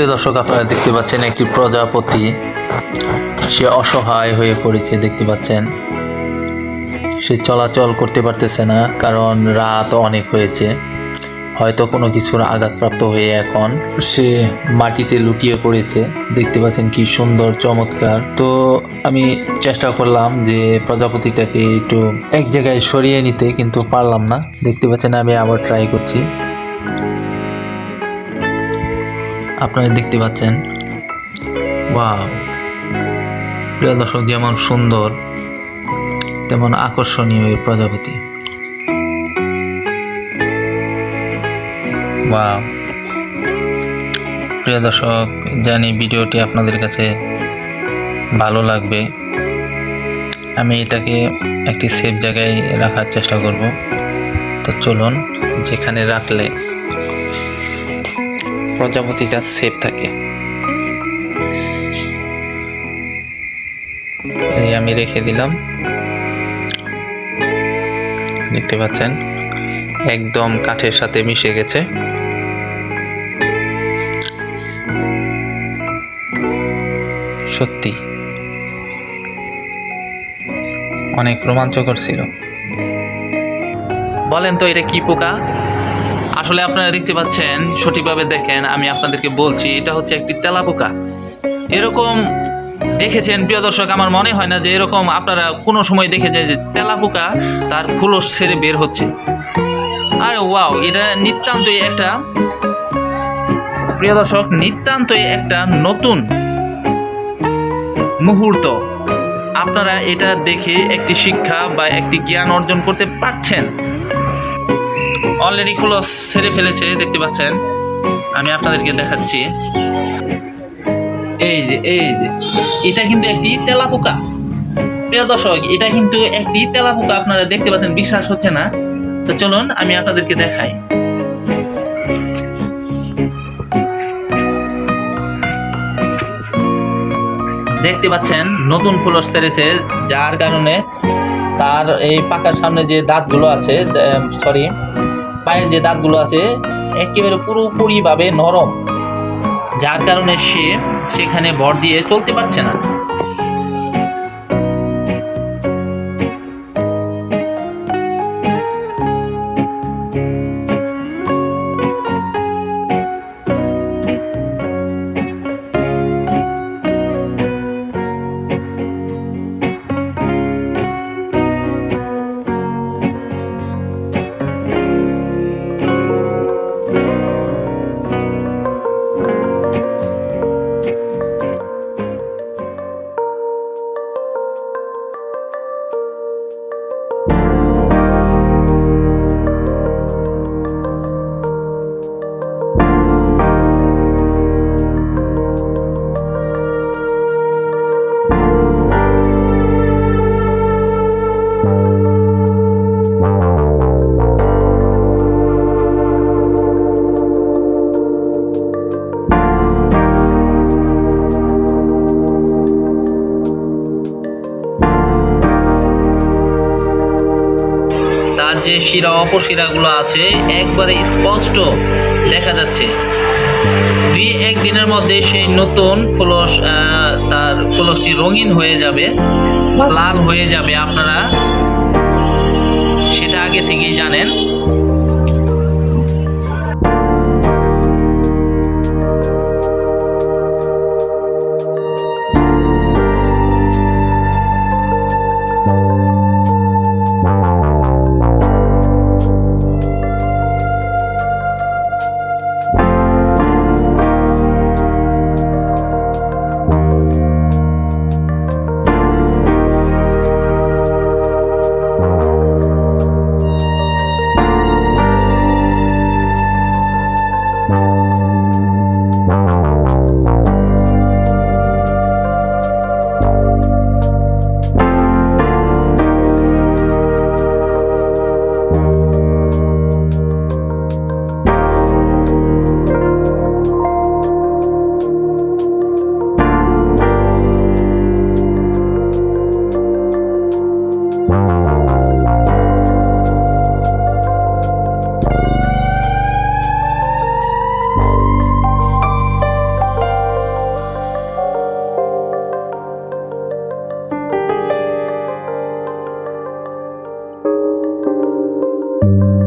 প্রিয় দর্শক, আপনারা দেখতে পাচ্ছেন একটি প্রজাপতি, সে অসহায় হয়ে পড়েছে। দেখতে পাচ্ছেন সে চলাচল করতে পারতেছে না, কারণ রাত অনেক হয়েছে। হয়তো কোনো কিছুর আঘাতপ্রাপ্ত হয়ে এখন সে মাটিতে লুটিয়ে পড়েছে। দেখতে পাচ্ছেন কি সুন্দর, চমৎকার। তো আমি চেষ্টা করলাম যে প্রজাপতিটাকে একটু এক জায়গায় সরিয়ে নিতে, কিন্তু পারলাম না। দেখতে পাচ্ছেন আমি আবার ট্রাই করছি। আপনারা দেখতে পাচ্ছেন, ওয়াও! প্রিয় দর্শক, যেমন সুন্দর তেমন আকর্ষণীয় এই প্রজাপতি। ওয়াও! প্রিয় দর্শক, জানি ভিডিওটি আপনাদের কাছে ভালো লাগবে। আমি এটাকে একটি সেফ জায়গায় রাখার চেষ্টা করব। তো চলুন, যেখানে রাখলে প্রজাপতিটা সেফ থাকে। এই আমি রেখে দিলাম। দেখতে পাচ্ছেন একদম কাঠের সাথে মিশে গেছে। সত্যি অনেক রোমাঞ্চকর ছিল। বলেন তো এটা কি পোকা? আসলে আপনারা দেখতে পাচ্ছেন, সঠিকভাবে দেখেন, আমি আপনাদেরকে বলছি, এটা হচ্ছে একটি তেলাপোকা। এরকম দেখেছেন প্রিয় দর্শক? আমার মনে হয় না যে এরকম আপনারা কোনো সময় দেখে যায় যে তেলাপোকা তার খোলস ছেড়ে বের হচ্ছে। আর ওয়াও, এটা নিতান্তই একটা, প্রিয় দর্শক, নিতান্তই একটা নতুন মুহূর্ত। আপনারা এটা দেখে একটি শিক্ষা বা একটি জ্ঞান অর্জন করতে পারছেন। অলরেডি খোলস ছেড়ে ফেলেছে, দেখতে পাচ্ছেন। আমি আপনাদেরকে দেখাচ্ছি। এই যে এটা কিন্তু একটি তেলাপোকা। প্রিয় দর্শক, এটা কিন্তু একটি তেলাপোকা। আপনারা দেখতে পাচ্ছেন, বিশ্বাস হচ্ছে না। তো চলুন আমি আপনাদেরকে দেখাই। দেখতে পাচ্ছেন নতুন খোলস ছেড়েছে, যার কারণে তার এই পাকার সামনে যে দাঁতগুলো আছে, পায়ের যে দাঁতগুলো আছে, একেবারে পুরোপুরিভাবে নরম, যার কারণে সে সেখানে ভর দিয়ে চলতে পারছে না। তার যে শিরা অপশিরাগুলো আছে একবারে স্পষ্ট দেখা যাচ্ছে। 2-1 দিনের মধ্যে সেই নতুন খোলস, তার খোলসটি রঙিন হয়ে যাবে বা লাল হয়ে যাবে। আপনারা সেটা আগে থেকেই জানেন। পারেন।